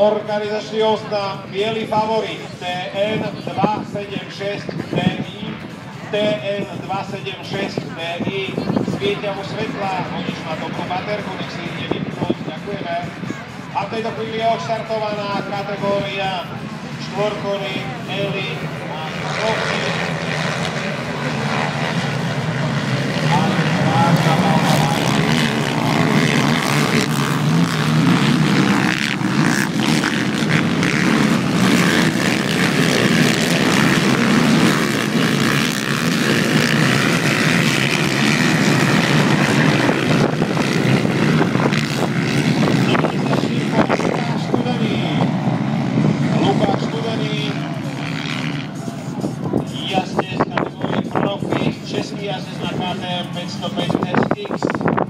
Organizačný oznam biely favorit TN 276 DI. TN 276 DI. Svietia mu svetla, vodič má dobrú baterku, nech si ide vypnúť. Ďakujeme. A v tejto chvíli je odštartovaná kategória štvorkoly Eli a Sofy. Český jazdec na KTM 505 SX.